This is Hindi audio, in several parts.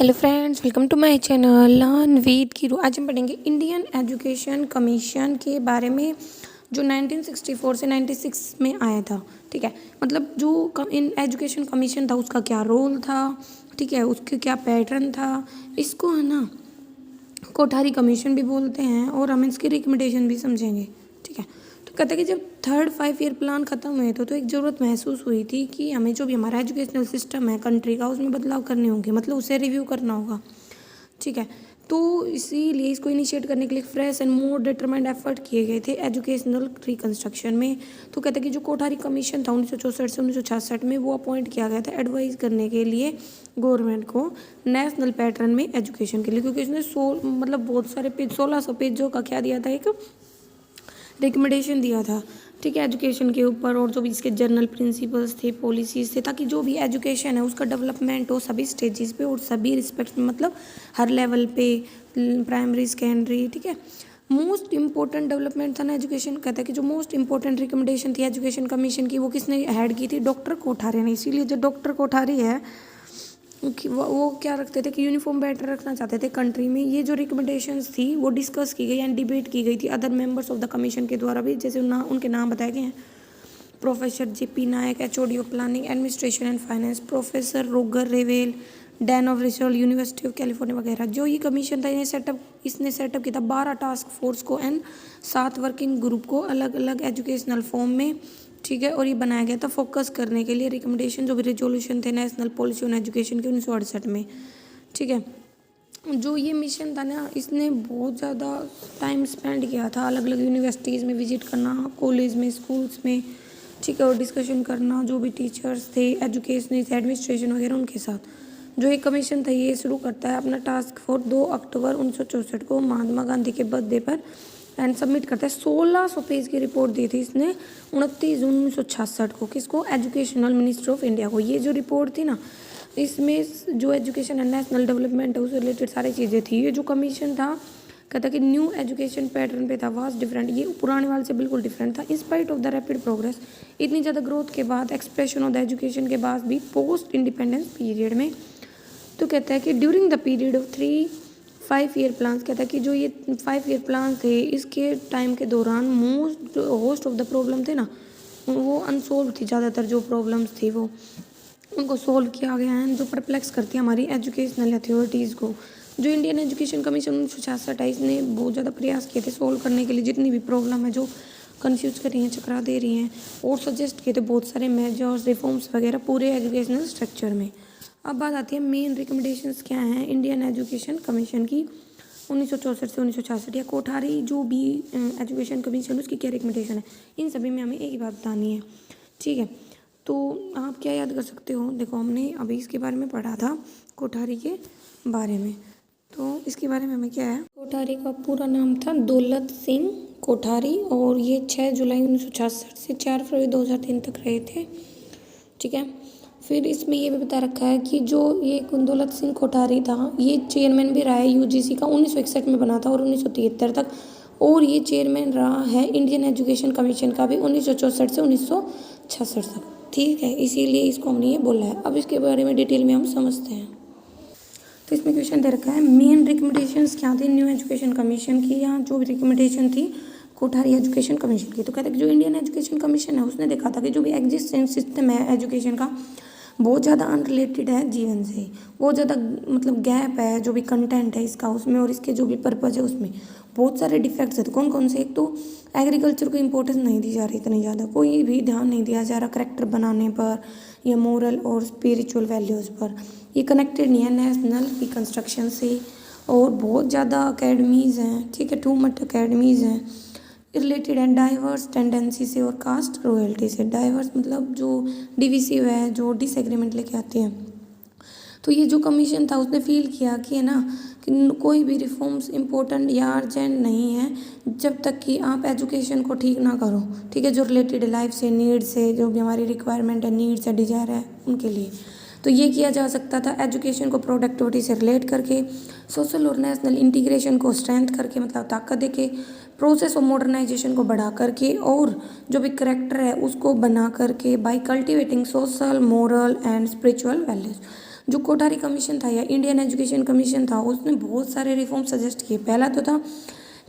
Hello friends, welcome to my channel learn with Keeru. आज हम पढ़ेंगे इंडियन एजुकेशन कमीशन के बारे में जो 1964 से 96 में आया था। ठीक है, मतलब जो इन एजुकेशन कमीशन था उसका क्या रोल था, ठीक है, उसके क्या पैटर्न था, इसको है ना कोठारी कमीशन भी बोलते हैं और हम इसकी रिकमेंडेशन भी समझेंगे। ठीक है, तो कहते हैं कि जब थर्ड 5 ईयर प्लान ख़त्म हुए तो एक ज़रूरत महसूस हुई थी कि हमें जो भी हमारा एजुकेशनल सिस्टम है कंट्री का उसमें बदलाव करने होंगे, मतलब उसे रिव्यू करना होगा। ठीक है, तो इसीलिए इसको इनिशिएट करने के लिए fresh and more determined effort किए गए थे एजुकेशनल रिकंस्ट्रक्शन में। तो कहते हैं कि जो कोठारी कमीशन था 1964 से 1966 में वो अपॉइंट किया गया था एडवाइस करने के लिए गवर्नमेंट को नेशनल पैटर्न में एजुकेशन के लिए, क्योंकि इसने मतलब बहुत सारे पेज 1600 पेजों का क्या दिया था, एक रिकमेंडेशन दिया था। ठीक है, एजुकेशन के ऊपर और जो भी इसके जनरल प्रिंसिपल्स थे, पॉलिसीज थे, ताकि जो भी एजुकेशन है उसका डेवलपमेंट हो सभी स्टेजेस पे और सभी रिस्पेक्ट में, मतलब हर लेवल पे, प्राइमरी सेकेंडरी। ठीक है, मोस्ट इंपॉर्टेंट डेवलपमेंट था ना एजुकेशन। कहता है कि जो मोस्ट इंपॉर्टेंट रिकमेंडेशन थी एजुकेशन कमीशन की वो किसने हेड की थी, डॉक्टर कोठारी ने। इसीलिए जो डॉक्टर कोठारी है वो क्या रखते थे कि यूनिफॉर्म बैटर रखना चाहते थे कंट्री में। ये जो रिकमेंडेशंस थी वो डिस्कस की गई एंड डिबेट की गई थी other members of the commission के द्वारा भी, जैसे उनके नाम बताए गए हैं। Professor JP Nayak, HOD of planning administration and finance, professor Roger Revelle, dean of research university of California वगैरह। जो ये कमीशन था इसने सेटअप किया था 12 टास्क फोर्स को एंड 7 वर्किंग ग्रुप को अलग अलग एजुकेशनल फॉर्म में। ठीक है, और ये बनाया गया था फोकस करने के लिए रिकमेंडेशन जो भी रेजोल्यूशन थे नेशनल पॉलिसी ऑन एजुकेशन के 1968 में। ठीक है, जो ये मिशन था ना इसने बहुत ज़्यादा टाइम स्पेंड किया था अलग अलग यूनिवर्सिटीज़ में विजिट करना, कॉलेज में, स्कूल्स में। ठीक है, और डिस्कशन करना जो भी टीचर्स थे, एजुकेशनिस्ट, एडमिनिस्ट्रेशन वगैरह उनके साथ। जो ये कमीशन था ये शुरू करता है अपना टास्क फोर्स 2 अक्टूबर 1964 को महात्मा गांधी के बर्थडे पर एंड सबमिट करता है। 1600 पेज की रिपोर्ट दी थी इसने 29 जून 1966 को। किसको? एजुकेशनल मिनिस्टर ऑफ इंडिया को। ये जो रिपोर्ट थी ना इसमें जो एजुकेशन एंड नेशनल डेवलपमेंट है उससे रिलेटेड सारी चीज़ें थी। ये जो कमीशन था कहता कि न्यू एजुकेशन पैटर्न पे था, वास्ट डिफरेंट, ये पुराने वाले से बिल्कुल डिफरेंट था। In spite of the rapid progress, इतनी ज़्यादा ग्रोथ के बाद, एक्सप्रेशन ऑफ द एजुकेशन के बाद भी पोस्ट इंडिपेंडेंस पीरियड में, तो कहता है कि during the period of 5 year plan, कहता है कि जो ये 5 ईयर प्लान थे इसके टाइम के दौरान होस्ट ऑफ द प्रॉब्लम थे ना वो अनसोल्व थी। ज़्यादातर जो प्रॉब्लम्स थी वो उनको सोल्व किया गया है, जो परप्लेक्स करती है हमारी एजुकेशनल अथॉरिटीज़ को। जो इंडियन एजुकेशन कमीशन 1966 ने बहुत ज़्यादा प्रयास किए थे सोल्व करने के लिए जितनी भी प्रॉब्लम है जो कंफ्यूज कर रही हैं, चकरा दे रही हैं, और सजेस्ट किए थे बहुत सारे मेजर्स, रिफॉर्म्स वगैरह पूरे एजुकेशनल स्ट्रक्चर में। अब बात आती है मेन रिकमेंडेशंस क्या हैं इंडियन एजुकेशन कमीशन की 1964 से 1966, या कोठारी जो भी एजुकेशन कमीशन उसकी क्या रिकमेंडेशन है, इन सभी में हमें एक ही बात बतानी है। ठीक है, तो आप क्या याद कर सकते हो? देखो हमने अभी इसके बारे में पढ़ा था कोठारी के बारे में, तो इसके बारे में हमें क्या है, कोठारी का पूरा नाम था दौलत सिंह कोठारी और ये 6 जुलाई 1966 से 4 फरवरी 2003 तक रहे थे। ठीक है, फिर इसमें ये भी बता रखा है कि जो ये दौलत सिंह कोठारी था ये चेयरमैन भी रहा है यूजीसी का, 1961 में बना था और 1973 तक, और ये चेयरमैन रहा है इंडियन एजुकेशन कमीशन का भी 1964 से 1966 तक। ठीक है, इसीलिए इसको हमने ये बोला है। अब इसके बारे में डिटेल में हम समझते हैं। तो इसमें क्वेश्चन दे रखा है मेन रिकमेंडेशंस क्या थी न्यू एजुकेशन कमीशन की, या जो भी रिकमेंडेशन थी कोठारी एजुकेशन कमीशन की। तो कहते हैं कि जो इंडियन एजुकेशन कमीशन है उसने देखा था कि जो भी एग्जिस्टिंग सिस्टम है एजुकेशन का बहुत ज़्यादा अनरिलेटेड है जीवन से, बहुत ज़्यादा मतलब गैप है जो भी कंटेंट है इसका उसमें और इसके जो भी पर्पज़ है उसमें बहुत सारे डिफेक्ट्स है। तो कौन कौन से? एक तो एग्रीकल्चर को इम्पोर्टेंस नहीं दी जा रही इतनी ज़्यादा, कोई भी ध्यान नहीं दिया जा रहा करेक्टर बनाने पर या मोरल और स्पिरिचुअल वैल्यूज़ पर। ये कनेक्टेड नहीं है नेशनल रिकन्स्ट्रक्शन से, और बहुत ज़्यादा अकेडमीज़ हैं। ठीक है, टू मच अकेडमीज़ हैं रिलेटेड एंड डाइवर्स टेंडेंसी से और कास्ट रॉयल्टी से। डाइवर्स मतलब जो डिविसिव है, जो डिसएग्रीमेंट लेके आते हैं। तो ये जो कमीशन था उसने फील किया कि है ना कि कोई भी रिफॉर्म्स इम्पोर्टेंट या अर्जेंट नहीं है जब तक कि आप एजुकेशन को ठीक ना करो। ठीक है, जो रिलेटेड लाइफ से, नीड से, जो भी हमारी रिक्वायरमेंट है, नीड्स है, डिजायर है उनके लिए। तो ये किया जा सकता था एजुकेशन को प्रोडक्टिविटी से रिलेट करके, सोशल और नेशनल इंटीग्रेशन को स्ट्रेंथ करके, मतलब ताकत देके, प्रोसेस ऑफ मॉडर्नाइजेशन को बढ़ा करके, और जो भी करेक्टर है उसको बना करके, by cultivating social, moral and spiritual values. जो कोठारी कमीशन था या इंडियन एजुकेशन कमीशन था, उसने बहुत सारे रिफॉर्म सजेस्ट किए। पहला तो था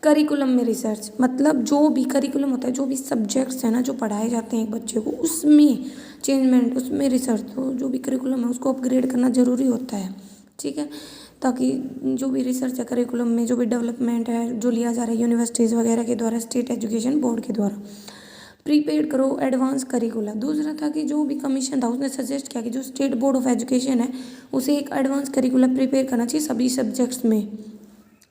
करिकुलम में रिसर्च, मतलब जो भी करिकुलम होता है, जो भी सब्जेक्ट्स हैं ना जो पढ़ाए जाते हैं एक बच्चे को, उसमें चेंजमेंट, उसमें रिसर्च, तो जो भी करिकुलम है उसको अपग्रेड करना ज़रूरी होता है, ठीक है, ताकि जो भी रिसर्च है करिकुलम में, जो भी डेवलपमेंट है जो लिया जा रहा है यूनिवर्सिटीज़ वगैरह के द्वारा, स्टेट एजुकेशन बोर्ड के द्वारा, प्रीपेड करो एडवांस करिकुला। दूसरा था कि जो भी कमीशन था उसने सजेस्ट किया कि जो स्टेट बोर्ड ऑफ एजुकेशन है उसे एक एडवांस करिकुला प्रिपेयर करना चाहिए सभी सब्जेक्ट्स में,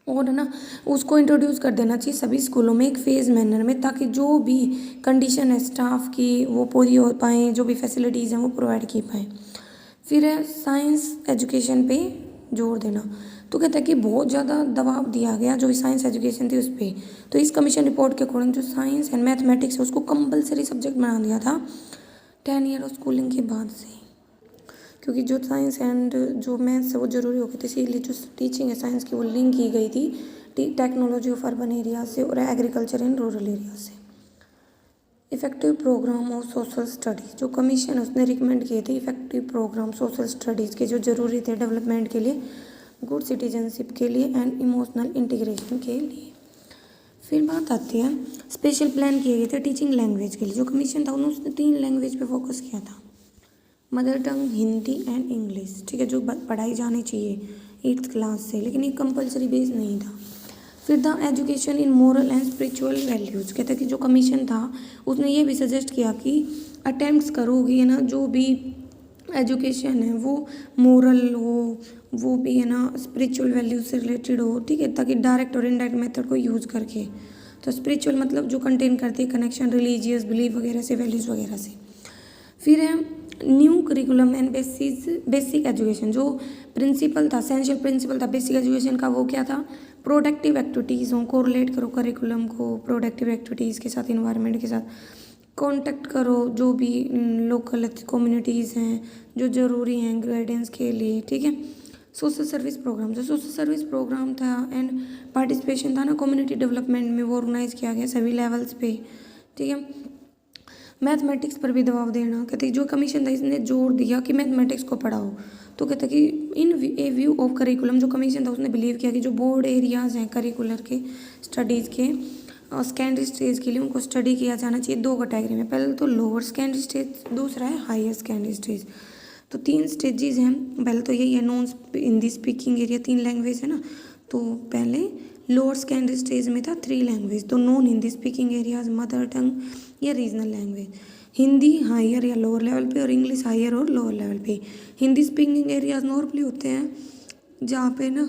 और है ना उसको इंट्रोड्यूस कर देना चाहिए सभी स्कूलों में एक फेज़ मैनर में, ताकि जो भी कंडीशन है स्टाफ की वो पूरी हो पाएँ, जो भी फैसिलिटीज़ हैं वो प्रोवाइड की पाएँ। फिर है साइंस एजुकेशन पे जोर देना। तो कहता है कि बहुत ज़्यादा दबाव दिया गया जो साइंस एजुकेशन थी उस पर। तो इस कमीशन रिपोर्ट के अकॉर्डिंग जो साइंस एंड मैथमेटिक्स है उसको कंपलसरी सब्जेक्ट बना दिया था 10 ईयर ऑफ स्कूलिंग के बाद से, क्योंकि जो साइंस एंड जो मैथ्स है वो ज़रूरी हो गई थी, इसीलिए जो टीचिंग है साइंस की वो लिंक की गई थी टेक्नोलॉजी ऑफ अर्बन एरिया से और एग्रीकल्चर इन रूरल एरिया से। Effective programme of social studies, जो कमीशन है उसने रिकमेंड किए थे इफेक्टिव प्रोग्राम सोशल स्टडीज़ के जो ज़रूरी थे डेवलपमेंट के लिए, गुड सिटीजनशिप के लिए एंड इमोशनल इंटीग्रेशन के लिए। फिर बात आती है स्पेशल प्लान किए गए थे टीचिंग लैंग्वेज के लिए। जो कमीशन था उन्होंने 3 लैंग्वेज पे फोकस किया था, mother tongue, Hindi and English, ठीक है, जो पढ़ाई जानी चाहिए 8th क्लास से, लेकिन ये कंपलसरी बेस नहीं था। फिर था education in moral and spiritual values, कहते हैं कि जो कमीशन था उसने ये भी सजेस्ट किया कि अटेम्प्ट्स करोगी है ना जो भी एजुकेशन है वो मोरल हो, वो भी है ना स्पिरिचुअल वैल्यूज से रिलेटेड हो, ठीक है, ताकि डायरेक्ट और इनडायरेक्ट मेथड को यूज़ करके। तो स्पिरिचुअल मतलब जो कंटेन करती है कनेक्शन रिलीजियस बिलीफ वगैरह से, वैल्यूज़ वगैरह से। फिर है new curriculum and basic education, जो प्रिंसिपल था, एसेंशियल प्रिंसिपल था बेसिक एजुकेशन का, वो क्या था, प्रोडक्टिव एक्टिविटीज़ हों, कोरिलेट करो करिकुलम को प्रोडक्टिव एक्टिविटीज़ के साथ, इन्वायरमेंट के साथ कांटेक्ट करो, जो भी लोकल कम्युनिटीज़ हैं जो ज़रूरी हैं गाइडेंस के लिए, ठीक है। सोशल सर्विस प्रोग्राम, जो सोशल सर्विस प्रोग्राम था एंड पार्टिसिपेशन था ना कम्युनिटी डेवलपमेंट में, वो ऑर्गेनाइज किया गया सभी लेवल्स पे, ठीक है। मैथमेटिक्स पर भी दबाव देना, कहते जो कमीशन था इसने जोर दिया कि मैथमेटिक्स को पढ़ाओ। तो कहते कि इन ए व्यू ऑफ करिकुलम, जो कमीशन था उसने बिलीव किया कि जो बोर्ड एरियाज़ हैं करिकुलर के स्टडीज़ के सेकेंडरी स्टेज के लिए उनको स्टडी किया जाना चाहिए 2 कैटेगरी में, पहले तो लोअर सेकेंडरी स्टेज, दूसरा है हायर सेकेंडरी स्टेज। तो 3 स्टेजेस हैं, पहले तो यही है non Hindi speaking area 3 language है ना, तो पहले लोअर सेकेंडरी स्टेज में था 3 लैंग्वेज, तो non Hindi speaking areas, mother tongue या रीजनल लैंग्वेज, हिंदी हायर या लोअर लेवल पे और इंग्लिश हायर और लोअर लेवल पे। हिंदी स्पीकिंग एरियाज नॉर्मली होते हैं जहाँ पे ना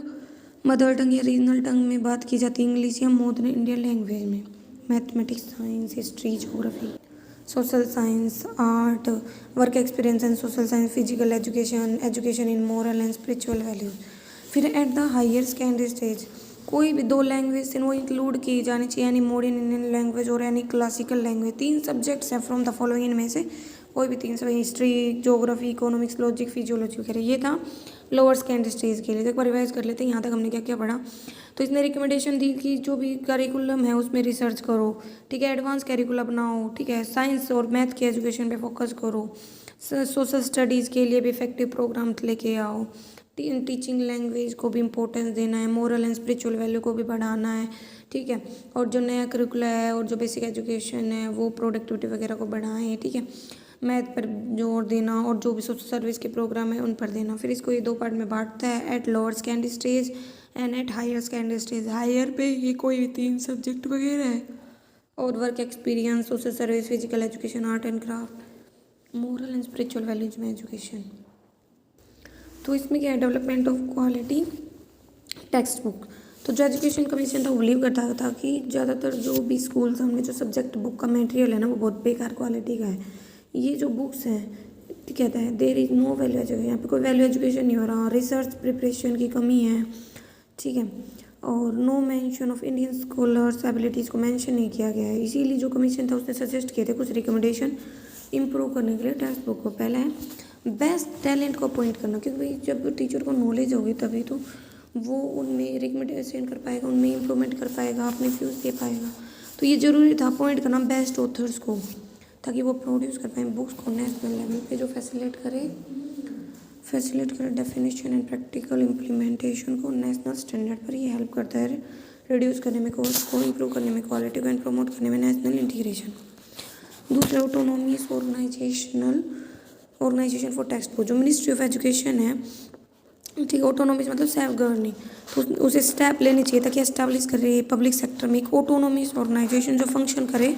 मदर टंग या रीजनल टंग में बात की जाती है, इंग्लिश या मॉडर्न इंडियन लैंग्वेज में। Mathematics, science, history, geography, social science, art, work experience and social science, physical education, education in moral and spiritual values. फिर at the higher secondary stage कोई भी 2 लैंग्वेज से वो इंक्लूड की जानी चाहिए, यानी मॉडर्न इंडियन लैंग्वेज और यानी क्लासिकल लैंग्वेज। 3 सब्जेक्ट्स हैं फ्रॉम द फॉलोइंग, इनमें से कोई भी 3 सब, history, geography, economics, logic, physiology वगैरह। ये था लोअर सेकेंडरी स्टेज के लिए। तो एक बार रिवाइज कर लेते हैं यहाँ तक हमने क्या क्या पढ़ा। तो इसने रिकमेंडेशन दी कि जो भी करिकुलम है उसमें रिसर्च करो, ठीक है, एडवांस करिकुलम बनाओ, ठीक है, साइंस और मैथ के एजुकेशन पे फोकस करो, सोशल स्टडीज़ के लिए भी इफेक्टिव प्रोग्राम लेके आओ, टीचिंग लैंग्वेज को भी इम्पोर्टेंस देना है, मोरल एंड स्पिरिचुअल वैल्यू को भी बढ़ाना है, ठीक है, और जो नया करिकुलम है और जो बेसिक एजुकेशन है वो प्रोडक्टिविटी वगैरह को बढ़ाएं, ठीक है, मैथ पर जोर देना और जो भी सोशल सर्विस के प्रोग्राम है उन पर देना। फिर इसको ये 2 पार्ट में बांटता है, at lower secondary stage and at higher secondary stage. Higher पे ये कोई भी 3 सब्जेक्ट वगैरह है, और work experience, social service, physical education, art and craft, moral and spiritual values में एजुकेशन। तो इसमें क्या है, development of quality text book. तो जो एजुकेशन कमीशन था वो बिलीव करता था कि ज़्यादातर जो भी स्कूल में जो सब्जेक्ट बुक का मटेरियल है ना वो बहुत बेकार क्वालिटी का है। ये जो बुक्स हैं कहता है there is no value education, यहाँ पे कोई वैल्यू एजुकेशन नहीं हो रहा, रिसर्च प्रिपरेशन की कमी है, ठीक है, और no mention of Indian scholars abilities को मेंशन नहीं किया गया है। इसीलिए जो कमीशन था उसने सजेस्ट किए थे कुछ रिकमेंडेशन इम्प्रूव करने के लिए टेक्स्ट बुक को। पहला है बेस्ट टैलेंट को अपॉइंट करना, क्योंकि जब टीचर को नॉलेज होगी तभी तो वो उनमें रिकमेंडेशन कर पाएगा, उनमें इम्प्रूवमेंट कर पाएगा, अपने व्यूज़ दे पाएगा। तो ये ज़रूरी था अपॉइंट करना बेस्ट ऑथर्स को, ताकि वो प्रोड्यूस कर पाएँ बुक्स को नेशनल लेवल पे जो फैसिलिटेट करे फैसिलिटेट कर डेफिनेशन एंड प्रैक्टिकल इम्प्लीमेंटेशन को नेशनल स्टैंडर्ड पर ये हेल्प करता है रिड्यूस करने में कॉस्ट को, इम्प्रूव करने में क्वालिटी को, एंड प्रमोट करने में नेशनल इंटीग्रेशन। दूसरा ऑटोनोमियस ऑर्गेनाइजेशन फॉर टेक्स्ट बुक, जो मिनिस्ट्री ऑफ एजुकेशन है, ठीक है, ऑटोनोमिस मतलब सेल्फ गवर्निंग, तो उसे स्टेप लेनी चाहिए ताकि एस्टैब्लिश करे पब्लिक सेक्टर में एक ऑटोनोमिस ऑर्गेनाइजेशन जो फंक्शन करे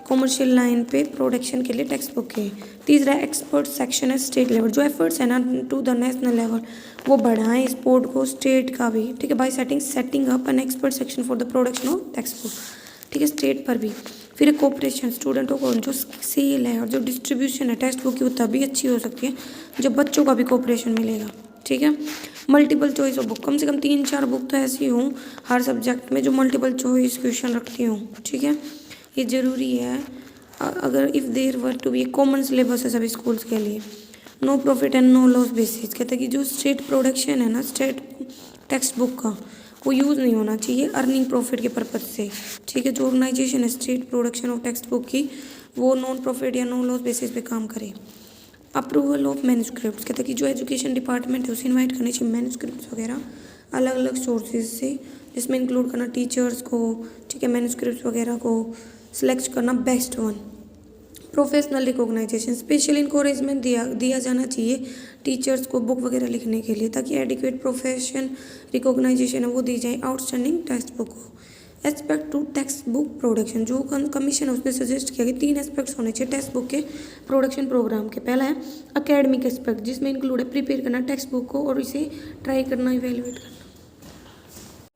कॉमर्शियल लाइन पे प्रोडक्शन के लिए टेक्स्ट बुक के। तीसरा एक्सपर्ट सेक्शन है स्टेट लेवल, जो एफर्ट्स है ना टू द नेशनल लेवल वो बढ़ाएं स्पोर्ट को स्टेट का भी, ठीक है, bye setting up an expert section for the production of text book, ठीक है, स्टेट पर भी। फिर कोऑपरेशन स्टूडेंटों को जो सेल है और जो डिस्ट्रीब्यूशन है टेक्स्ट बुक की वो तभी अच्छी हो सकती है जब बच्चों का भी कोऑपरेशन मिलेगा, ठीक है। मल्टीपल चॉइस ऑफ बुक, कम से कम 3-4 बुक तो ऐसी हों हर सब्जेक्ट में जो मल्टीपल चॉइस क्वेश्चन रखती हूँ, ठीक है, ये ज़रूरी है। अगर if there were to be common syllabus है सभी स्कूल्स के लिए। No profit and no loss basis, कहते हैं कि जो स्टेट प्रोडक्शन है ना स्टेट टेक्स्ट बुक का वो यूज़ नहीं होना चाहिए अर्निंग प्रॉफिट के पर्पज़ से, ठीक है। जो ऑर्गेनाइजेशन है state production of text book की वो नॉन प्रॉफिट या नो लॉस बेसिस पे काम करे। अप्रूवल ऑफ मैन्यूस्क्रिप्ट, कहते हैं कि जो एजुकेशन डिपार्टमेंट है उसे इन्वाइट करनी चाहिए मैन्यूस्क्रिप्ट वगैरह अलग अलग सोर्सेज से, जिसमें इंक्लूड करना टीचर्स को, ठीक है, मैन्यूस्क्रिप्ट वगैरह को सिलेक्ट करना best one. Professional recognisation, special encouragement दिया जाना चाहिए टीचर्स को बुक वगैरह लिखने के लिए ताकि एडिक्वेट प्रोफेशन रिकॉग्नाइजेशन है वो दी जाए आउटस्टैंडिंग टेक्स्ट बुक को। Aspect to text book production, जो कमीशन है उसने सजेस्ट किया कि 3 एस्पेक्ट्स होने चाहिए टेक्स्ट बुक के प्रोडक्शन प्रोग्राम के। पहला है अकेडमिक एस्पेक्ट, जिसमें इंक्लूड है प्रिपेयर करना टेक्स्ट बुक को और इसे ट्राई करना, इवेल्युएट करना।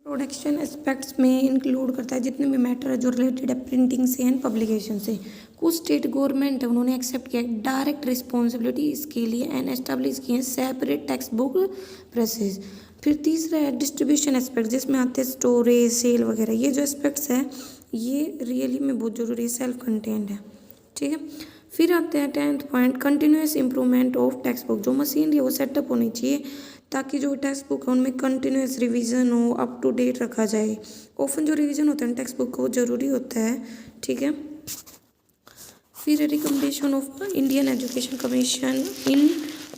प्रोडक्शन एस्पेक्ट्स में इंक्लूड करता है जितने भी मैटर है जो रिलेटेड है प्रिंटिंग से एंड पब्लिकेशन से। कुछ स्टेट गवर्नमेंट है उन्होंने एक्सेप्ट किया डायरेक्ट रिस्पॉन्सिबिलिटी इसके लिए एंड एस्टेब्लिश किए सेपरेट टेक्स्ट बुक प्रेसेस। फिर तीसरा है डिस्ट्रीब्यूशन एस्पेक्ट, जिसमें आते हैं स्टोरेज सेल वगैरह। ये जो एस्पेक्ट्स है ये रियली में बहुत ज़रूरी है, सेल्फ कंटेंट है, ठीक है। फिर आते हैं 10th point continuous improvement of text book, जो मशीनरी है वो सेटअप होनी चाहिए ताकि जो टेक्स्ट बुक है उनमें कंटिन्यूस रिवीजन हो, अप टू डेट रखा जाए। ऑफन जो रिवीजन होता है टेक्स्ट बुक का वो ज़रूरी होता है, ठीक है। फिर recommendation of Indian education commission in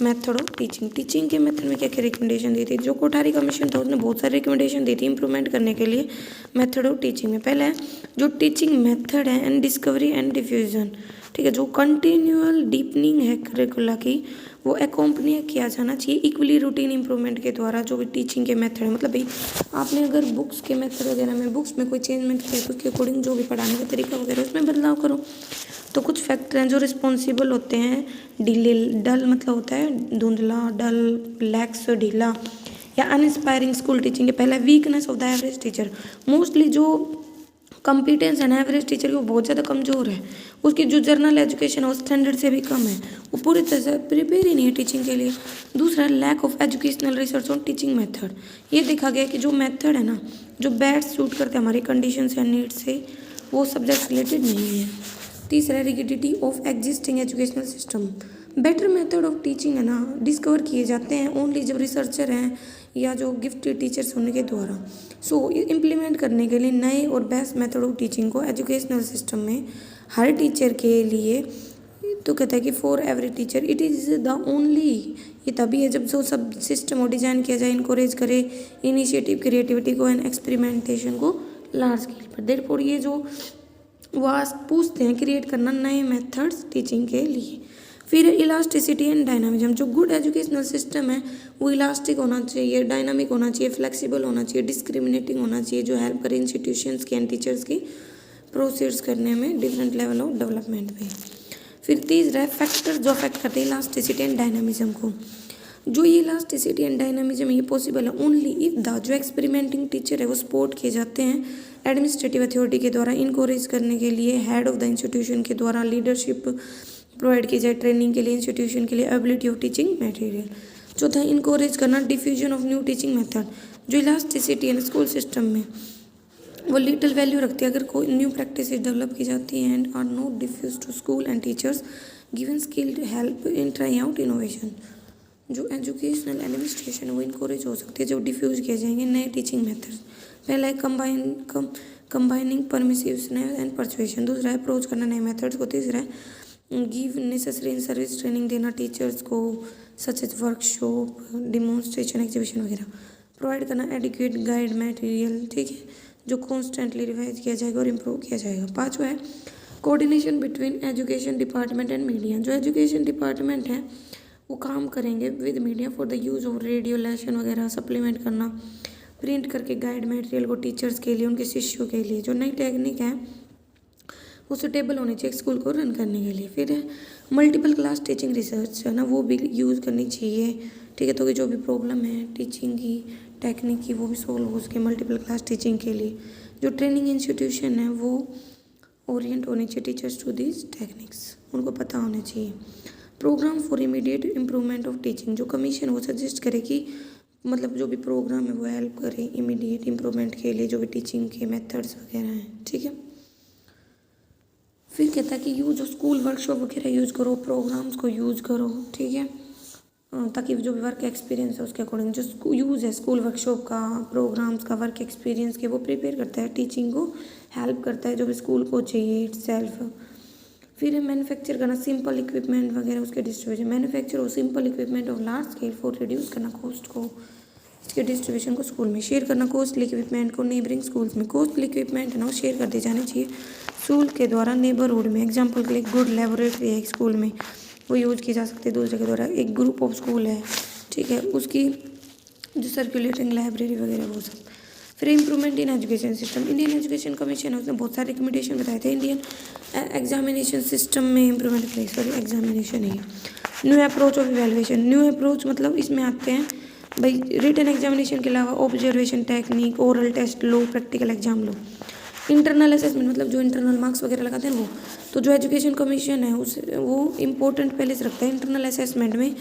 method of teaching के मेथड में क्या क्या रिकमेंडेशन दी थी। जो कोठारी कमीशन था उसने बहुत सारी रिकमेंडेशन दी थी इंप्रूवमेंट करने के लिए मेथड ऑफ टीचिंग में। पहला है जो टीचिंग मेथड है एंड डिस्कवरी एंड डिफ्यूजन, ठीक है, जो कंटिन्यूअल डीपनिंग है करिकुला की वो एकम्पनी किया जाना चाहिए इक्वली रूटीन इंप्रूवमेंट के द्वारा। जो भी टीचिंग के मेथड है, मतलब भाई आपने अगर बुक्स के मेथड वगैरह में बुक्स में कोई चेंजमेंट किया तो उसके अकॉर्डिंग जो भी पढ़ाने का तरीका वगैरह उसमें बदलाव करो। तो कुछ फैक्टर हैं जो रिस्पॉन्सिबल होते हैं, डल मतलब होता है धुंधला, डल, लैक्स ढीला या अनइंस्पायरिंग स्कूल टीचिंग के। पहला weakness of the average teacher, mostly जो कंपिटेंस है ना एवरेज टीचर की वो बहुत ज़्यादा कमज़ोर है, उसकी जो जर्नल एजुकेशन है वो स्टैंडर्ड से भी कम है, वो पूरी तरह से प्रिपेयर ही नहीं है टीचिंग के लिए। दूसरा lack of educational research on teaching method, ये देखा गया कि जो मेथड है ना जो बेस्ट सूट करते हैं हमारी कंडीशन या नीड से वो सब्जेक्ट रिलेटेड नहीं है। तीसरा rigidity of existing educational system, better method of teaching है ना डिस्कवर किए जाते हैं ओनली जब रिसर्चर हैं या जो गिफ्टेड टीचर्स होने के द्वारा। सो इम्प्लीमेंट करने के लिए नए और बेस्ट मेथड ऑफ टीचिंग को एजुकेशनल सिस्टम में हर टीचर के लिए, तो कहता है कि for every teacher it is the only, ये तभी है जब जो सब सिस्टम को डिज़ाइन किया जाए, इनकोरेज करे इनिशिएटिव क्रिएटिविटी को एंड एक्सपेरिमेंटेशन को लार्ज स्केल पर। देयरफॉर ये जो वो पूछते हैं क्रिएट करना नए मेथड्स टीचिंग के लिए। फिर इलास्टिसिटी एंड डायनामिज्म, जो गुड एजुकेशनल सिस्टम है वो इलास्टिक होना चाहिए, डायनामिक होना चाहिए, फ्लेक्सिबल होना चाहिए, डिस्क्रिमिनेटिंग होना चाहिए, जो हेल्प करे इंस्टीट्यूशंस की एंड टीचर्स की प्रोसीड्स करने में डिफरेंट लेवल ऑफ डेवलपमेंट में। फिर तीसरा है फैक्टर जो अफेक्ट करते हैं इलास्टिसिटी एंड डायनामिज्म को। जो ये इलास्टिसिटी एंड डायनामिज्म ये पॉसिबल है ओनली इफ द जो एक्सपेरिमेंटिंग टीचर है वो सपोर्ट किए जाते हैं एडमिनिस्ट्रेटिव अथॉरिटी के द्वारा, इनकोरेज करने के लिए हेड ऑफ द इंस्टीट्यूशन के द्वारा, लीडरशिप प्रोवाइड की जाए ट्रेनिंग के लिए इंस्टीट्यूशन के लिए, एबिलिटी ऑफ टीचिंग मटेरियल। चौथा इनकोरेज करना diffusion of new teaching method, जो इलास्टिसिटी है स्कूल सिस्टम में वो लिटिल वैल्यू रखती है अगर कोई न्यू प्रैक्टिस डेवलप की जाती है and are not diffuse to school and teachers given skilled help in try out innovation. जो एजुकेशनल एडमिनिस्ट्रेशन है वो इनकोरेज हो सकती है जब डिफ्यूज किए जाएंगे नए टीचिंग मेथड्स। पहला है कंबाइनिंग परमिसिवनेस एंड परसुएशन, दूसरा है अप्रोच करना नए मेथड्स को, तीसरा है give necessary in service training देना टीचर्स को, such as workshop, demonstration, exhibition वगैरह। प्रोवाइड करना एडिक्वेट गाइड मटेरियल, ठीक है, जो कॉन्स्टेंटली रिवाइज किया जाएगा और इम्प्रूव किया जाएगा। पाँचवा है coordination between education department and media. जो एजुकेशन डिपार्टमेंट है वो काम करेंगे with media for the use of radio lesson वगैरह, सप्लीमेंट करना, प्रिंट करके गाइड मटेरियल को टीचर्स के लिए, उनके शिष्यों के लिए। जो नई टेक्निक है वो सुटेबल होनी चाहिए स्कूल को रन करने के लिए। फिर मल्टीपल क्लास टीचिंग रिसर्च है ना, वो भी यूज़ करनी चाहिए, ठीक है, तो कि जो भी प्रॉब्लम है टीचिंग की टेक्निक की वो भी सोल्व हो सके मल्टीपल क्लास टीचिंग के लिए। जो ट्रेनिंग इंस्टीट्यूशन है वो ओरिएंट होने चाहिए टीचर्स टू दिस टेक्निक्स, उनको पता होना चाहिए। Programme for immediate improvement of teaching. जो कमीशन वो सजेस्ट करे कि मतलब जो भी प्रोग्राम है वो हेल्प करे इमीडिएट इम्प्रूवमेंट के लिए, जो भी टीचिंग के मेथड्स वगैरह हैं, ठीक है। फिर कहता है कि यूज स्कूल वर्कशॉप वगैरह यूज़ करो, प्रोग्राम्स को यूज़ करो, ठीक है, ताकि जो भी वर्क एक्सपीरियंस है उसके अकॉर्डिंग जो यूज़ है स्कूल वर्कशॉप का, प्रोग्राम्स का, वर्क एक्सपीरियंस के, वो प्रिपेयर करता है, टीचिंग को हेल्प करता है जो भी स्कूल को चाहिए इटसेल्फ। फिर मैन्युफैक्चर करना सिंपल इक्विपमेंट वगैरह, उसके डिस्ट्रीब्यूशन, मैन्युफैक्चर और simple equipment of large scale for reduce करना कॉस्ट को, इसके डिस्ट्रीब्यूशन को स्कूल में शेयर करना, कॉस्टली इक्विपमेंट को नेबरिंग स्कूल्स में, कॉस्टली इक्विपमेंट है ना वो शेयर कर दिए जाने चाहिए स्कूल के द्वारा नेबरहुड में। एग्जाम्पल के लिए गुड लेबोरेटरी है स्कूल में, वो यूज की जा सकती है दूसरे के द्वारा। एक ग्रुप ऑफ स्कूल है, ठीक है, उसकी जो सर्कुलेटिंग लाइब्रेरी वगैरह वो सब। फिर improvement in education system. Indian education commission है, उसने बहुत सारे रिकमेंडेशन बताए थे इंडियन एग्जामिनेशन सिस्टम में इम्प्रूवमेंट के लिए। सॉरी एग्जामिनेशन है। New approach of evaluation. New approach मतलब इसमें आते हैं भाई रिटन एग्जामिनेशन के अलावा ऑब्जर्वेशन टेक्निक, ओरल टेस्ट लो, प्रैक्टिकल एग्जाम लो। इंटरनल असेसमेंट मतलब जो इंटरनल मार्क्स वगैरह लगाते हैं वो। तो जो एजुकेशन कमीशन है उस वो इम्पोर्टेंट पहले से रखता है इंटरनल असेसमेंट में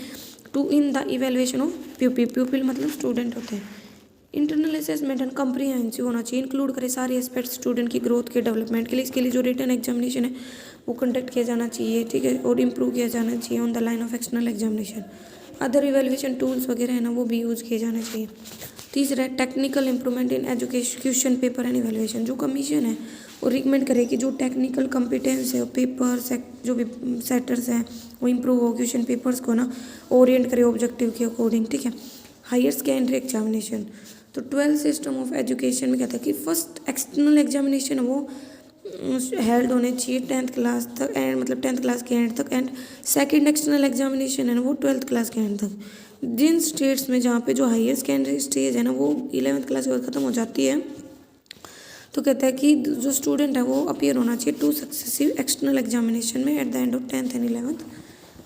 to in the evaluation of pupil. Pupil मतलब स्टूडेंट होते हैं। इंटरनल असेसमेंट एंड कम्प्रीहेंसिव होना चाहिए, इंक्लूड करे सारे एस्पेक्ट स्टूडेंट की ग्रोथ के डेवलपमेंट के लिए। इसके लिए जो रिटन एग्जामिनेशन है वो कंडक्ट किया जाना चाहिए, ठीक है, और इम्प्रूव किया जाना चाहिए on the line of external examination. Other evaluation tools वगैरह है ना वो भी यूज़ किए जाने चाहिए। तीसरा है technical improvement in education question paper and evaluation. जो कमीशन है वो रिकमेंड करे कि जो टेक्निकल कॉम्पिटेंस है पेपर जो भी सेटर्स हैं वो इम्प्रूव हो, क्वेश्चन पेपर्स को ना ओरिएंट करे ऑब्जेक्टिव के अकॉर्डिंग, ठीक है। Higher secondary examination. तो 12th सिस्टम ऑफ एजुकेशन में कहता है कि फर्स्ट एक्सटर्नल एग्जामिनेशन वो हेल्ड होने चाहिए 10th क्लास तक एंड मतलब 10th क्लास के एंड तक, एंड सेकंड एक्सटर्नल एग्जामिनेशन है ना वो 12th क्लास के एंड तक। जिन स्टेट्स में जहाँ पे जो हायर सेकेंडरी स्टेज है ना वो 11th क्लास के बाद ख़त्म हो जाती है, तो कहता है कि जो स्टूडेंट है वो अपीयर होना चाहिए 2 सक्सेसिव एक्सटर्नल एग्जामिनेशन में at the end of 10th and 11th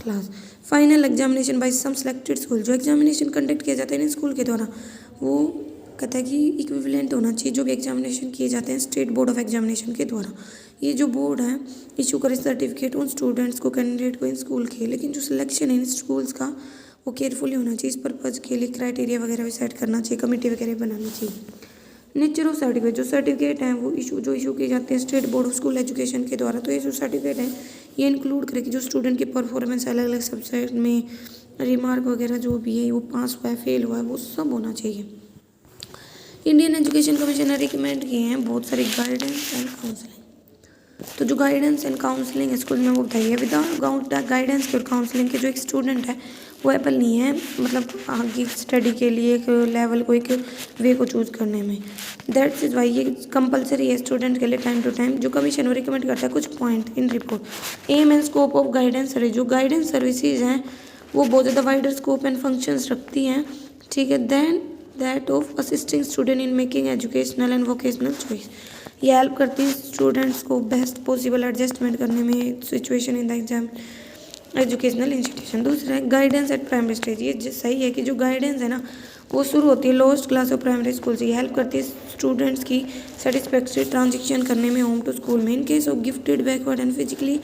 class. Final examination by some selected school. जो एग्जामिनेशन कंडक्ट किया जाता है इन स्कूल के द्वारा वो कहता है कि इक्विवेलेंट होना चाहिए जो भी एग्जामिनेशन किए जाते हैं स्टेट बोर्ड ऑफ एग्जामिनेशन के द्वारा। ये जो बोर्ड है इशू करे सर्टिफिकेट उन स्टूडेंट्स को, कैंडिडेट को इन स्कूल के, लेकिन जो सिलेक्शन है इन स्कूल्स का वो केयरफुली होना चाहिए। इस पर्पज़ के लिए क्राइटेरिया वगैरह भी सेट करना चाहिए, कमेटी वगैरह बनानी चाहिए। Nature of certificate. जो सर्टिफिकेट हैं वो इशू किए जाते हैं state board of school education के द्वारा। तो ये जो सर्टिफिकेट है ये इंक्लूड करे कि जो स्टूडेंट की परफॉर्मेंस अलग अलग सब्जेक्ट में, रिमार्क वगैरह जो भी है वो पास हुआ है, फेल हुआ है, वो सब होना चाहिए। इंडियन एजुकेशन कमीशन ने रिकमेंड किए हैं बहुत सारी गाइडेंस एंड काउंसलिंग। तो जो गाइडेंस एंड काउंसलिंग स्कूल में वो बताइए। विदाउट गाइडेंस और काउंसलिंग के जो एक स्टूडेंट है वो एबल नहीं है मतलब आगे स्टडी के लिए एक लेवल को, एक वे को चूज़ करने में। दैट्स इज वाई ये कंपलसरी है स्टूडेंट के लिए टाइम टू टाइम। जो कमीशन वो रिकमेंड करता है कुछ point in report. Aim and scope of guidance service. जो गाइडेंस सर्विसेज हैं वो बहुत ज़्यादा वाइडर स्कोप एंड फंक्शंस रखती हैं, ठीक है, then that of assisting student in making educational and vocational choice. ये हेल्प करती है स्टूडेंट्स को बेस्ट पॉसिबल एडजस्टमेंट करने में situation in the exam educational institution. दूसरा है गाइडेंस एट प्राइमरी स्टेज। ये सही है कि जो गाइडेंस है ना वो शुरू होती है lowest class of primary school से। ये हेल्प करती है स्टूडेंट्स की सेटिस्फैक्ट्री ट्रांजिशन करने में होम टू स्कूल में। In case of gifted backward and physically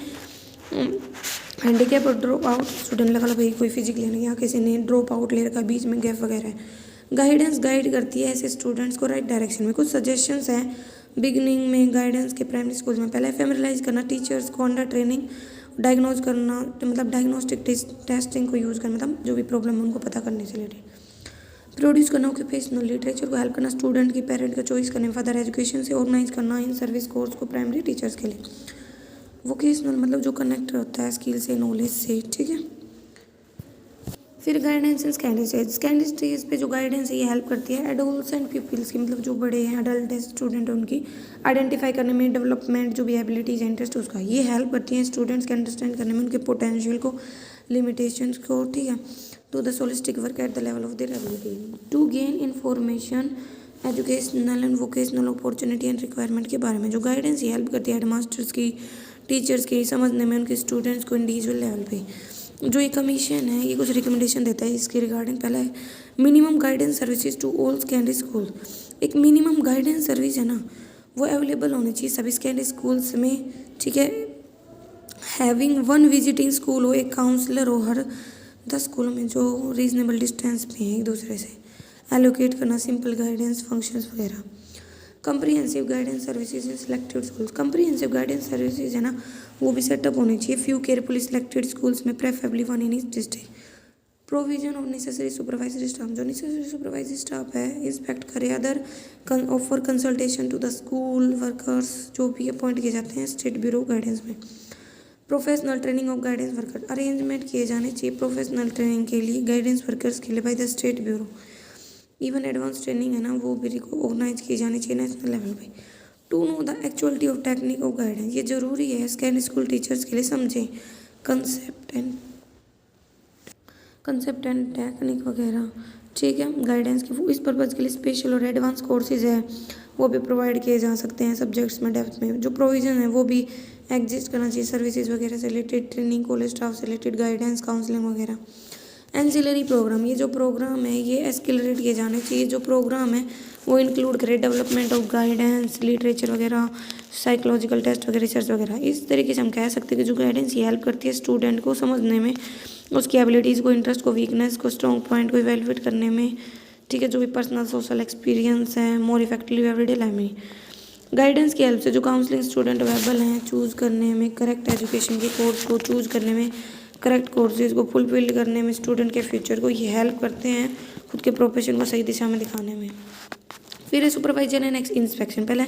handicap और ड्रॉप आउट स्टूडेंट, लगा लो भाई कोई फिजिकली नहीं या किसी ने ड्रॉप आउट ले रखा बीच में गैप वगैरह है, गाइडेंस गाइड करती है ऐसे स्टूडेंट्स को राइट डायरेक्शन में। कुछ सजेशंस हैं बिगिनिंग में गाइडेंस के प्राइमरी स्कूल में। पहले फैमिलाइज करना टीचर्स को अंडर ट्रेनिंग, डायग्नोज करना मतलब डायग्नोस्टिक टेस्टिंग को यूज़ करना, मतलब जो भी प्रॉब्लम है उनको पता करने से रिलेटेड। प्रोड्यूस करना ऑक्यूपेशनल लिटरेचर को हेल्प करना स्टूडेंट की पेरेंट का चॉइस करने फर्दर एजुकेशन से। ऑर्गेनाइज करना इन सर्विस कोर्स को प्राइमरी टीचर्स के लिए। वोकेशनल मतलब जो कनेक्ट होता है स्किल से, नॉलेज से, ठीक है। फिर गाइडेंस इन सेकेंडरी स्टेज पे जो गाइडेंस है ये हेल्प करती है एडोलसेंट पीपल्स की, मतलब जो बड़े हैं अडल्ट स्टूडेंट हैं उनकी आइडेंटिफाई करने में, डेवलपमेंट जो भी एबिलिटीज इंटरेस्ट उसका ये हेल्प करती है स्टूडेंट्स के अंडरस्टैंड करने में उनके पोटेंशियल को, लिमिटेशंस को, ठीक है, to the holistic work at the level of their ability to gain information educational and vocational opportunity and requirement के बारे में। जो गाइडेंस ये हेल्प करती है हेड मास्टर्स की, टीचर्स की समझने में उनके स्टूडेंट्स को इंडिविजुअल लेवल पे। जो ये कमीशन है ये कुछ रिकमेंडेशन देता है इसके रिगार्डिंग। पहला है minimum guidance services to all secondary school. एक मिनिमम गाइडेंस सर्विस है ना वो अवेलेबल होनी चाहिए सभी सेकेंडरी स्कूल्स में, ठीक है। हैविंग वन विजिटिंग स्कूल हो, एक काउंसलर हो हर 10 स्कूलों में जो रीजनेबल डिस्टेंस पे हैं एक दूसरे से, एलोकेट करना सिंपल गाइडेंस फंक्शंस वगैरह। Comprehensive guidance services in selected schools. Comprehensive guidance services है ना वो भी सेटअप होनी चाहिए फ्यू केयरफुली सिलेक्टेड स्कूल्स में, preferably one in each district. Provision of necessary supervisory staff. जो नेसेसरी सुपरवाइजरी स्टाफ है इंस्पेक्ट करे, other offer consultation to the school workers जो भी अपॉइंट किए जाते हैं स्टेट ब्यूरो गाइडेंस में। Professional training of guidance worker. Arrangement किए जाने चाहिए प्रोफेशनल ट्रेनिंग के लिए गाइडेंस वर्कर्स के लिए by the state bureau. Even advance training है ना वो भी ऑर्गेनाइज की जानी चाहिए नेशनल लेवल पे। To know the actuality of technique of guidance. ये ज़रूरी है सेकेंडरी स्कूल टीचर्स के लिए समझें कंसेप्ट एंड टेक्निक वगैरह, ठीक है, गाइडेंस की। वो इस पर्पज़ के लिए स्पेशल और एडवांस कोर्सेज है वो भी प्रोवाइड किए जा सकते हैं सब्जेक्ट्स में डेप्थ में। जो प्रोविज़न है वो भी एग्जिस्ट करना चाहिए सर्विसेज वगैरह से रिलेटेड, ट्रेनिंग कॉलेज स्टाफ से रिलेटेड, गाइडेंस काउंसलिंग वगैरह। एंसिलरी प्रोग्राम, ये जो प्रोग्राम है ये एस्केलेट किए जाने चाहिए। जो प्रोग्राम है वो इंक्लूड करे डेवलपमेंट ऑफ गाइडेंस, लिटरेचर वगैरह, साइकोलॉजिकल टेस्ट वगैरह, रिसर्च वगैरह। इस तरीके से हम कह सकते हैं कि जो गाइडेंस ये हेल्प करती है स्टूडेंट को समझने में, उसकी एबिलिटीज़ को, इंटरेस्ट को, वीकनेस को, स्ट्रॉन्ग पॉइंट को इवेलुएट करने में, ठीक है, जो भी पर्सनल सोशल एक्सपीरियंस है, मोर इफेक्टिवली एवरीडे लाइफ में। गाइडेंस की हेल्प से जो काउंसलिंग स्टूडेंट अवेलेबल हैं चूज़ करने में, करेक्ट एजुकेशन के कोर्स को चूज़ करने में, करेक्ट कोर्सेज को फुलफिल करने में, स्टूडेंट के फ्यूचर को ये हेल्प करते हैं खुद के प्रोफेशन को सही दिशा में दिखाने में। फिर है सुपरवाइजर एंड इंस्पेक्शन। पहले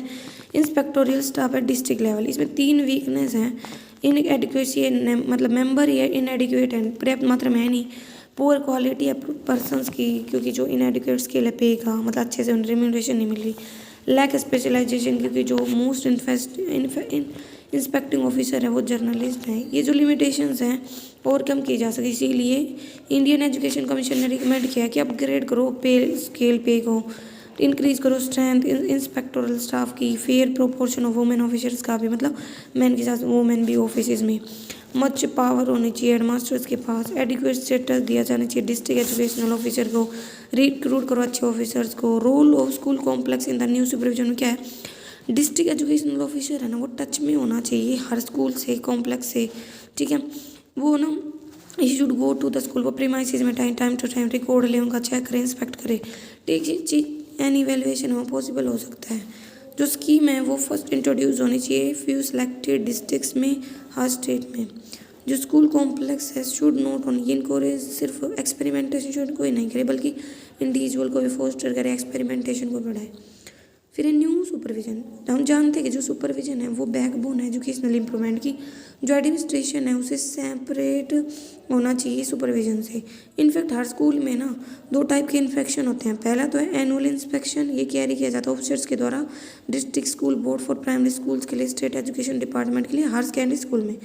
इंस्पेक्टोरियल स्टाफ एट डिस्ट्रिक्ट लेवल। इसमें 3 वीकनेस हैं। इन एडिक्वेसी है, मतलब मेंबर ये इनएडिक्वेट एंड पर्याप्त मात्रा में है नहीं, पुअर क्वालिटी है पर्सनस की, क्योंकि जो इनएडिक्वेट के लिए पे का मतलब अच्छे से उन्हें रेम्यूनरेशन नहीं मिल रही। लैक स्पेशलाइजेशन, क्योंकि जो मोस्ट इंस्पेक्टिंग ऑफिसर है वो जर्नलिस्ट हैं। ये जो लिमिटेशंस हैं ओवरकम की जा सके, इसीलिए इंडियन एजुकेशन कमीशन ने रिकमेंड किया कि अपग्रेड करो पे स्केल पे को, इंक्रीज करो स्ट्रेंथ इंस्पेक्टोरल स्टाफ की, fair proportion of women officers का भी, मतलब मैन के साथ वुमेन भी ऑफिस में। मच पावर होनी चाहिए हेड मास्टर्स के पास। एडिक्वेट स्टेटस दिया जाना चाहिए डिस्ट्रिक्ट एजुकेशनल ऑफिसर को। रिक्रूट करो अच्छे ऑफिसर्स को। Role of school complex in the new supervision में क्या है, डिस्ट्रिक्ट एजुकेशनल ऑफिसर है ना वो टच में होना चाहिए हर स्कूल से, कॉम्प्लेक्स से, ठीक है। वो ना he should go to the school, वो प्रीमाइसेस में टाइम टू टाइम रिकॉर्ड ले, उनका चेक करें, इंस्पेक्ट करें, ठीक, एन इवेल्युएशन वो पॉसिबल हो सकता है। जो स्कीम है वो फर्स्ट इंट्रोड्यूस होनी चाहिए फ्यू सिलेक्टेड डिस्ट्रिक्ट्स में हर स्टेट में। जो स्कूल कॉम्प्लेक्स है शुड नॉट ओनली इनकोरेज, सिर्फ एक्सपेरिमेंटेशन कोई नहीं करे बल्कि इंडिविजुअल को भी फोस्टर करे, एक्सपेरिमेंटेशन को बढ़ाए। फिर न्यू सुपरविजन। हम जानते हैं कि जो सुपरविजन है वो बैकबोन है एजुकेशनल इंप्रूवमेंट की। जो एडमिनिस्ट्रेशन है उसे सेपरेट होना चाहिए सुपरविजन से। इनफैक्ट हर स्कूल में ना 2 टाइप के इंस्पेक्शन होते हैं। पहला तो है एनुअल इंस्पेक्शन, ये कैरी किया जाता है ऑफिसर्स के द्वारा district school board for primary schools के लिए, स्टेट एजुकेशन डिपार्टमेंट के लिए, हर सेकेंडरी स्कूल में।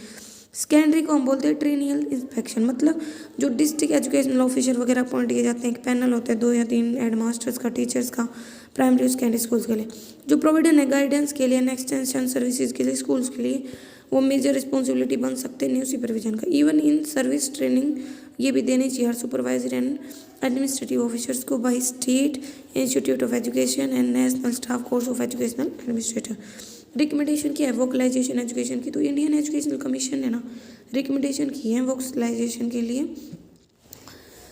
सेकेंडरी को हम बोलते हैं ट्रेनियल इंस्पेक्शन, मतलब जो डिस्ट्रिक्ट एजुकेशनल ऑफिसर वगैरह अपॉइंट किए जाते हैं, एक पैनल होता है 2 या 3 हेड मास्टर्स का, टीचर्स का, प्राइमरी सेकेंडरी स्कूल्स के लिए। जो प्रोविजन है गाइडेंस के लिए एंड एक्सटेंशन सर्विसेज के लिए स्कूल्स के लिए, वो मेजर रिस्पॉन्सिबिलिटी बन सकते हैं न्यू सुपरविजन का। इवन इन सर्विस ट्रेनिंग ये भी देनी चाहिए हर सुपरवाइजर एंड एडमिनिस्ट्रेटिव ऑफिसर्स को by state institute of education and national staff course of educational administrator. Recommendation की है वोकलाइजेशन एजुकेशन की, तो इंडियन एजुकेशनल कमीशन ने ना रिकमेंडेशन की है वोकलाइजेशन के लिए।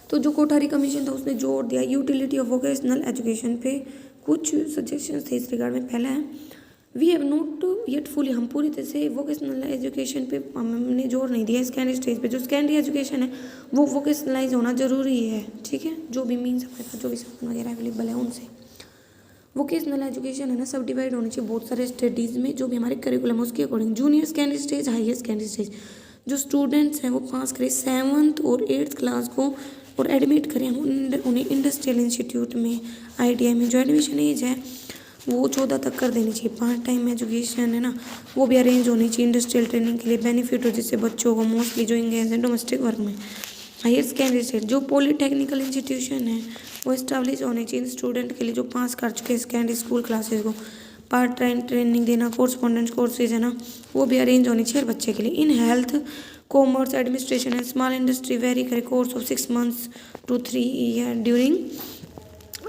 तो जो कोठारी कमीशन था उसने जोर दिया यूटिलिटी ऑफ वोकेशनल एजुकेशन पे। कुछ सजेशंस थे इस रिगार्ड में। पहला है we have not yet fully, हम पूरी तरह से वोकेशनल एजुकेशन पे हमने जोर नहीं दिया सेकेंडरी स्टेज पे। जो सेकेंडरी एजुकेशन है वो वोकेशनलाइज होना ज़रूरी है, ठीक है, जो भी मीन्स हमारे पास जो भी साधन वगैरह अवेलेबल है उनसे। वोकेशनल एजुकेशन है ना सब डिवाइड होनी चाहिए बहुत सारे स्टडीज़ में, जो भी हमारे करिकुलम उसके according. Junior secondary stage, higher secondary stage. जो स्टूडेंट्स हैं वो पास करें 7th और 8th क्लास को और एडमिट करें उन्हें इंडस्ट्रियल इंस्टीट्यूट में, ITI में। जो एडमिशन एज है वो 14 तक कर देनी चाहिए। पार्ट टाइम एजुकेशन है ना, वो भी अरेंज होनी चाहिए इंडस्ट्रियल ट्रेनिंग के लिए, बेनिफिट हो जिससे बच्चों को मोस्टली जो इंगेज हैं डोमेस्टिक वर्क में। हायर सेकेंडरी स्टेट जो पॉलीटेक्निकल इंस्टीट्यूशन है वो इस्टेब्लिश होने चाहिए स्टूडेंट के लिए जो पास कर चुके हैं सेकेंडरी स्कूल क्लासेस को। पार्ट टाइम ट्रेनिंग देना, कोर्सपोंडेंस कोर्सेज है ना, वो भी अरेंज होनी चाहिए हर बच्चे के लिए। In health, commerce, administration and small industry very करे course of 6 months to 3 years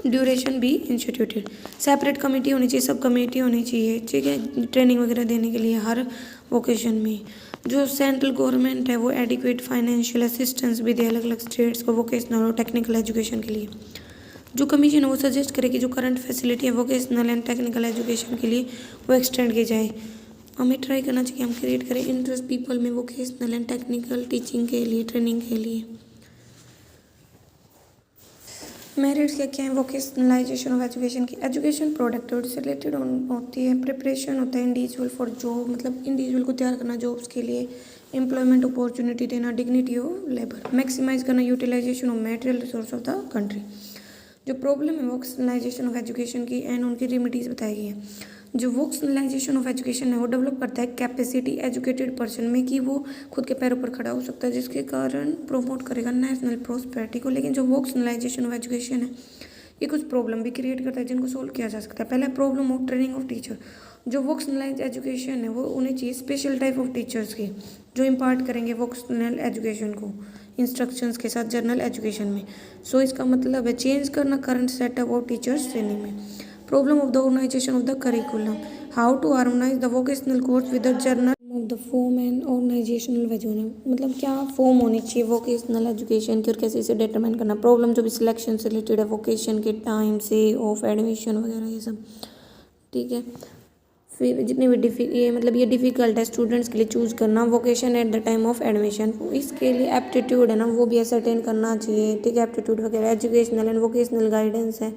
duration भी इंस्टीट्यूटेड। सेपरेट कमेटी होनी चाहिए, सब कमेटी होनी चाहिए, ठीक है, ट्रेनिंग वगैरह देने के लिए हर वोकेशन में। जो सेंट्रल गवर्नमेंट है वो एडिक्वेट फाइनेंशियल असिस्टेंस भी दे अलग अलग स्टेट्स को वोकेशनल और टेक्निकल एजुकेशन के लिए। जो कमीशन है वो सजेस्ट करे कि जो करंट फैसिलिटी है वोकेशनल एंड टेक्निकल एजुकेशन के लिए वो एक्सटेंड की जाए। हमें ट्राई करना चाहिए हम क्रिएट करें इंटरेस्ट पीपल में वोकेशनल एंड टेक्निकल टीचिंग के लिए, ट्रेनिंग के लिए। मेरिट्स क्या है वोकेशनलाइजेशन ऑफ एजुकेशन की? एजुकेशन प्रोडक्टिविटी से रिलेटेड होती है, प्रिपरेशन होता है इंडिविजुअल फॉर जॉब, मतलब इंडिविजुअल को तैयार करना जॉब्स के लिए, एम्प्लॉयमेंट अपॉर्चुनिटी देना, डिग्निटी ऑफ लेबर, मैक्सिमाइज करना utilisation of material resource of the country. जो प्रॉब्लम है वोकेशनलाइजेशन ऑफ एजुकेशन की एंड उनकी रेमेडीज बताई गई है। जो वोकेशनलाइजेशन ऑफ एजुकेशन है वो डेवलप करता है कैपेसिटी एजुकेटेड पर्सन में कि वो खुद के पैरों पर खड़ा हो सकता है, जिसके कारण प्रोमोट करेगा नेशनल प्रोस्पेरिटी को। लेकिन जो वोकेशनलाइजेशन ऑफ एजुकेशन है ये कुछ प्रॉब्लम भी क्रिएट करता है जिनको सोल्व किया जा सकता है। पहला problem of training of teacher. जो वोकेशनलाइज एजुकेशन है वो उन्हें चाहिए स्पेशल टाइप ऑफ टीचर्स की जो इम्पार्ट करेंगे वोकेशनल एजुकेशन को इंस्ट्रक्शंस के साथ जनरल एजुकेशन में। सो इसका मतलब है चेंज करना current setup of teachers training में। Problem of the organisation of the curriculum, how to harmonise the vocational course with the general of the form and organisational value, मतलब क्या फॉर्म होनी चाहिए वोकेशनल एजुकेशन की और कैसे इसे डिटरमाइन करना। प्रॉब्लम जो भी सिलेक्शन से रिलेटेड है वोकेशन के टाइम से, ऑफ एडमिशन वगैरह ये सब, ठीक है। फिर जितनी भी ये डिफ़िकल्ट है स्टूडेंट्स के लिए चूज़ करना vocation at the time of admission. इसके लिए एप्टीट्यूड है ना वो भी असरटेन करना चाहिए, ठीक है। एप्टीट्यूड वगैरह एजुकेशनल एंड वोकेशनल गाइडेंस है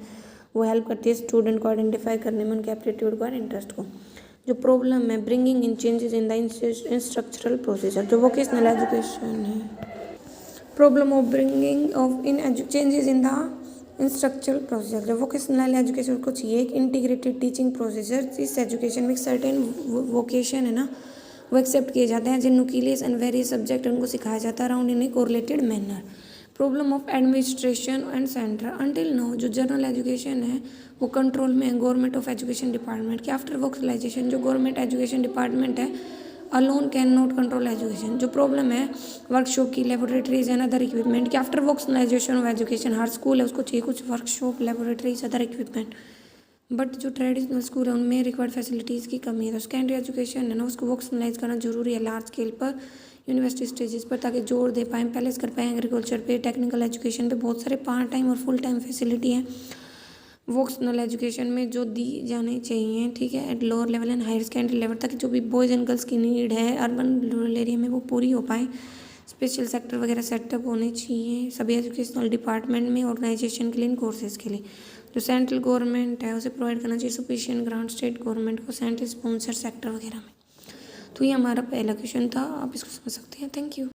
वो हेल्प करती है स्टूडेंट को आइडेंटिफाई करने में उनके एप्टीट्यूड को और इंटरेस्ट को। जो प्रॉब्लम है bringing in changes in the instructional procedure, जो वोकेशनल एजुकेशन है। Problem of bringing of changes in the instructional procedure, जो वोकेशनल एजुकेशन को चाहिए एक इंटीग्रेटेड टीचिंग प्रोसीजर। इस एजुकेशन में सर्टेन वोकेशन है ना वो एक्सेप्ट किए जाते हैं जिन न्यूक्लियस एंड वेरियस सब्जेक्ट उनको सिखाया जाता है around in a correlated manner. Problem of administration and centre until now जो जनरल एजुकेशन है वो कंट्रोल में है गवर्नमेंट ऑफ एजुकेशन डिपार्टमेंट के। आफ्टर वोकेशनलाइजेशन जो गवर्नमेंट एजुकेशन डिपार्टमेंट है alone can not control education. जो प्रॉब्लम है वर्कशॉप की, लेबोरेटरीज एंड अदर इक्विपमेंट की। After vocationalisation of education her school है उसको चाहिए कुछ workshop, laboratories, other equipment, but जो ट्रेडिशनल स्कूल है उनमें रिक्वायर्ड फैसिलिटीज़ की कमी है। तो सेकेंडरी एजुकेशन है ना उसको वोकेशनलाइज करना जरूरी है लार्ज स्केल पर, यूनिवर्सिटी स्टेजेस पर, ताकि जोर दे पाएँ, पैलेस कर पाएँ एग्रीकल्चर पे, टेक्निकल एजुकेशन पे। बहुत सारे पार्ट टाइम और फुल टाइम फैसिलिटी हैं वोकेशनल एजुकेशन में जो दी जानी चाहिए, ठीक है, at lower level and higher secondary level, ताकि जो भी बॉयज़ एंड गर्ल्स की नीड है अर्बन रूरल एरिया में वो पूरी हो पाए। स्पेशल सेक्टर वगैरह सेटअप होने चाहिए सभी एजुकेशनल डिपार्टमेंट में ऑर्गेनाइजेशन के लिए, इन कोर्सेज़ के लिए। जो सेंट्रल गवर्नमेंट है उसे प्रोवाइड करना चाहिए सफिशिएंट ग्रांट स्टेट गवर्नमेंट को सेंट्रल स्पॉन्सर सेक्टर वगैरह में। तो ये हमारा पहला क्वेश्चन था, आप इसको समझ सकते हैं। Thank you.